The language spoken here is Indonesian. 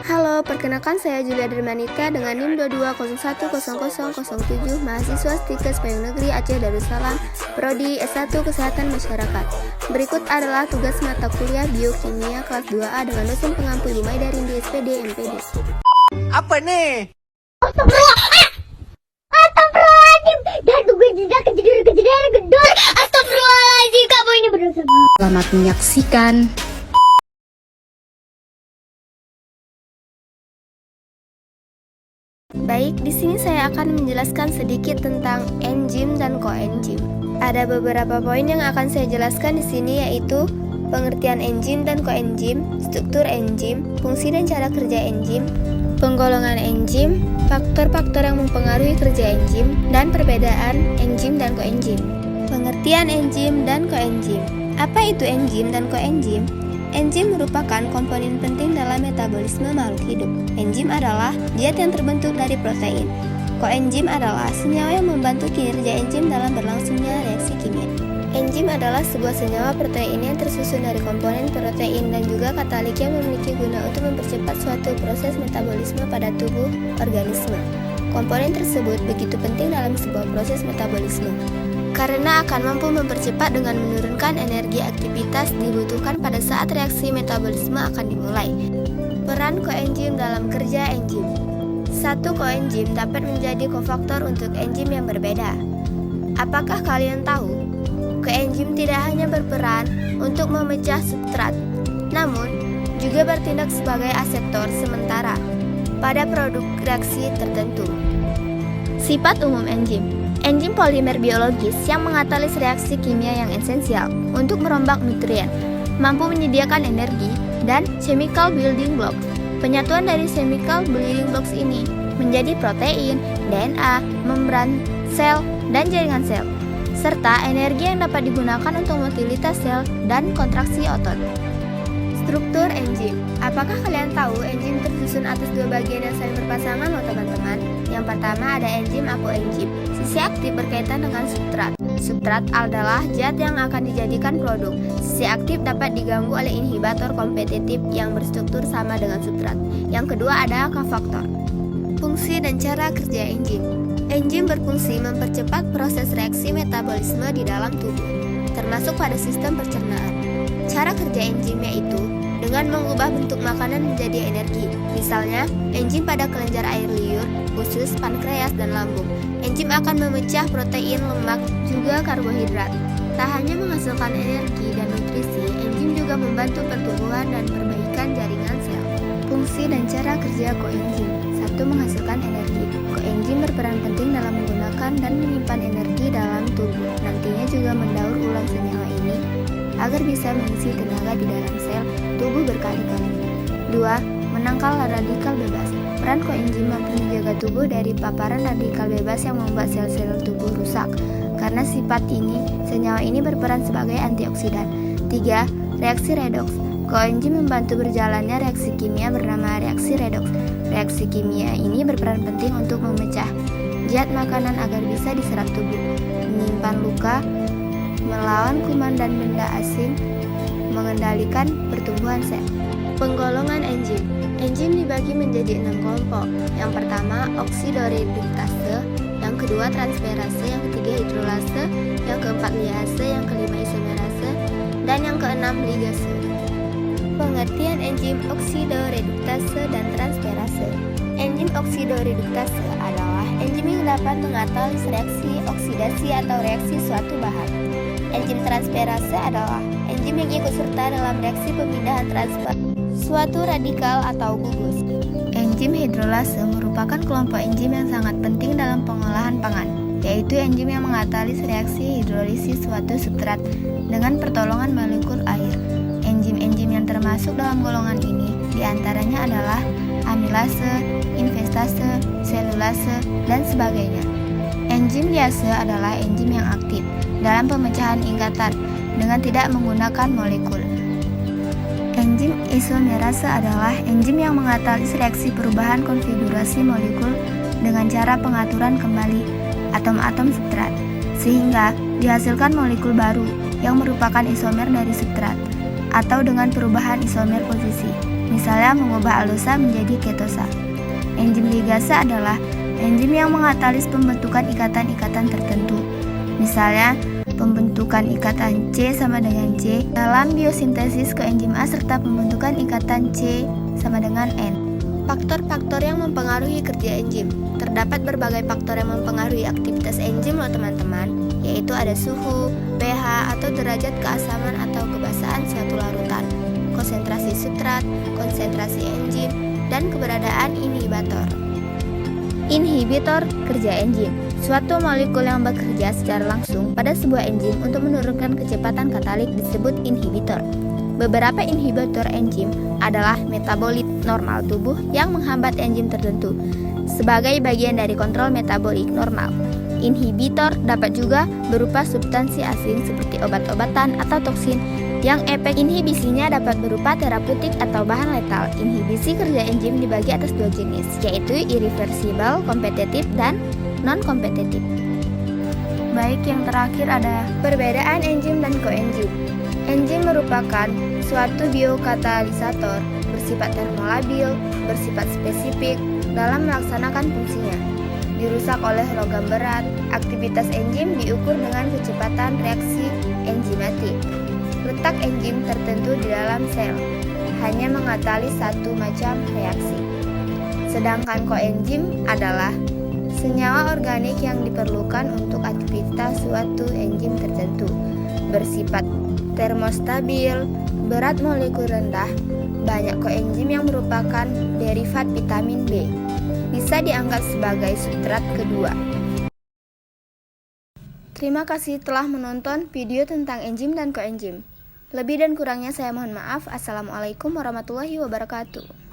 Halo, perkenalkan saya Julia Dermanika dengan NIM 22010007, mahasiswa Stikes Payung Negeri Aceh Darussalam, Prodi S1 Kesehatan Masyarakat. Berikut adalah tugas mata kuliah Biokimia kelas 2A dengan dosen pengampu Ibu Maidarin di SPD MPD. Apa nih? Astagfirullahaladzim. Dan gue juga kejedar gedor. Astagfirullahaladzim, kamu ini berdosa. Selamat menyaksikan. Baik, di sini saya akan menjelaskan sedikit tentang enzim dan koenzim. Ada beberapa poin yang akan saya jelaskan di sini, yaitu pengertian enzim dan koenzim, struktur enzim, fungsi dan cara kerja enzim, penggolongan enzim, faktor-faktor yang mempengaruhi kerja enzim, dan perbedaan enzim dan koenzim. Pengertian enzim dan koenzim. Apa itu enzim dan koenzim? Enzim merupakan komponen penting dalam metabolisme makhluk hidup. Enzim adalah zat yang terbentuk dari protein. Koenzim adalah senyawa yang membantu kinerja enzim dalam berlangsungnya reaksi kimia. Enzim adalah sebuah senyawa protein yang tersusun dari komponen protein dan juga katalik yang memiliki guna untuk mempercepat suatu proses metabolisme pada tubuh organisme. Komponen tersebut begitu penting dalam sebuah proses metabolisme karena akan mampu mempercepat dengan menurunkan energi aktivitas dibutuhkan pada saat reaksi metabolisme akan dimulai. Peran koenzim dalam kerja enzim. Satu koenzim dapat menjadi kofaktor untuk enzim yang berbeda. Apakah kalian tahu? Koenzim tidak hanya berperan untuk memecah substrat, namun juga bertindak sebagai aseptor sementara pada produk reaksi tertentu. Sifat umum enzim. Enzim polimer biologis yang mengatalis reaksi kimia yang esensial untuk merombak nutrien, mampu menyediakan energi, dan chemical building blocks. Penyatuan dari chemical building blocks ini menjadi protein, DNA, membran sel, dan jaringan sel, serta energi yang dapat digunakan untuk motilitas sel dan kontraksi otot. Struktur enzim. Apakah kalian tahu enzim tersusun atas dua bagian yang saling berpasangan loh teman-teman? Yang pertama ada enzim apoenzim. Sisi aktif berkaitan dengan substrat. Substrat adalah zat yang akan dijadikan produk. Sisi aktif dapat diganggu oleh inhibitor kompetitif yang berstruktur sama dengan substrat. Yang kedua ada kofaktor. Fungsi dan cara kerja enzim. Enzim berfungsi mempercepat proses reaksi metabolisme di dalam tubuh, termasuk pada sistem pencernaan. Cara kerja enzim yaitu dengan mengubah bentuk makanan menjadi energi. Misalnya, enzim pada kelenjar air liur, usus, pankreas, dan lambung. Enzim akan memecah protein, lemak, juga karbohidrat. Tak hanya menghasilkan energi dan nutrisi, enzim juga membantu pertumbuhan dan perbaikan jaringan sel. Fungsi dan cara kerja koenzim. 1. Menghasilkan energi. Koenzim berperan penting dalam menggunakan dan menyimpan energi dalam tubuh. Nantinya juga mendaur ulang senyawa ini agar bisa mengisi tenaga di dalam sel tubuh berkali-kali. 2. Menangkal radikal bebas. Peran koenzim mampu menjaga tubuh dari paparan radikal bebas yang membuat sel-sel tubuh rusak. Karena sifat ini, senyawa ini berperan sebagai antioksidan. 3. Reaksi redoks. Koenzim membantu berjalannya reaksi kimia bernama reaksi redoks. Reaksi kimia ini berperan penting untuk memecah zat makanan agar bisa diserap tubuh, menyimpan luka, melawan kuman dan benda asing, mengendalikan pertumbuhan sel. Penggolongan enzim. Enzim dibagi menjadi 6 kelompok. Yang pertama oksidoreduktase, yang kedua transferase, yang ketiga hidrolase, yang keempat liase, yang kelima isomerase, dan yang keenam ligase. Pengertian enzim oksidoreduktase dan transferase. Enzim oksidoreduktase adalah enzim yang dapat mengatalis reaksi oksidasi atau reaksi suatu bahan. Enzim transferase adalah enzim yang ikut serta dalam reaksi pemindahan transfer suatu radikal atau gugus. Enzim hidrolase merupakan kelompok enzim yang sangat penting dalam pengolahan pangan, yaitu enzim yang mengatalis reaksi hidrolisis suatu substrat dengan pertolongan molekul air. Enzim-enzim yang termasuk dalam golongan ini diantaranya adalah amilase, investase, selulase, dan sebagainya. Enzim liase adalah enzim yang aktif dalam pemecahan ingkatan dengan tidak menggunakan molekul. Enzim isomerase adalah enzim yang mengatalis reaksi perubahan konfigurasi molekul dengan cara pengaturan kembali atom-atom substrat, sehingga dihasilkan molekul baru yang merupakan isomer dari substrat, atau dengan perubahan isomer posisi. misalnya mengubah alosa menjadi ketosa. Enzim ligase adalah enzim yang mengatalis pembentukan ikatan-ikatan tertentu. Misalnya, pembentukan ikatan C sama dengan C dalam biosintesis koenzim A serta pembentukan ikatan C sama dengan N. Faktor-faktor yang mempengaruhi kerja enzim. Terdapat berbagai faktor yang mempengaruhi aktivitas enzim loh teman-teman, yaitu ada suhu, pH atau derajat keasaman atau kebasahan suatu larutan, konsentrasi substrat, konsentrasi enzim, dan keberadaan inhibitor. Inhibitor kerja enzim, suatu molekul yang bekerja secara langsung pada sebuah enzim untuk menurunkan kecepatan katalik disebut inhibitor. Beberapa inhibitor enzim adalah metabolit normal tubuh yang menghambat enzim tertentu sebagai bagian dari kontrol metabolik normal. Inhibitor dapat juga berupa substansi asing seperti obat-obatan atau toksin yang efek inhibisinya dapat berupa terapeutik atau bahan letal. Inhibisi kerja enzim dibagi atas dua jenis, yaitu irreversible, kompetitif, dan non-kompetitif. Baik, yang terakhir ada perbedaan enzim dan koenzim. Enzim merupakan suatu biokatalisator bersifat termolabil, bersifat spesifik dalam melaksanakan fungsinya. Dirusak oleh logam berat, aktivitas enzim diukur dengan kecepatan reaksi enzimatik. Letak enzim tertentu di dalam sel hanya mengatalis satu macam reaksi. Sedangkan koenzim adalah senyawa organik yang diperlukan untuk aktivitas suatu enzim tertentu, bersifat termostabil, berat molekul rendah. Banyak koenzim yang merupakan derivat vitamin B bisa dianggap sebagai substrat kedua. Terima kasih telah menonton video tentang enzim dan koenzim. Lebih dan kurangnya saya mohon maaf. Assalamualaikum warahmatullahi wabarakatuh.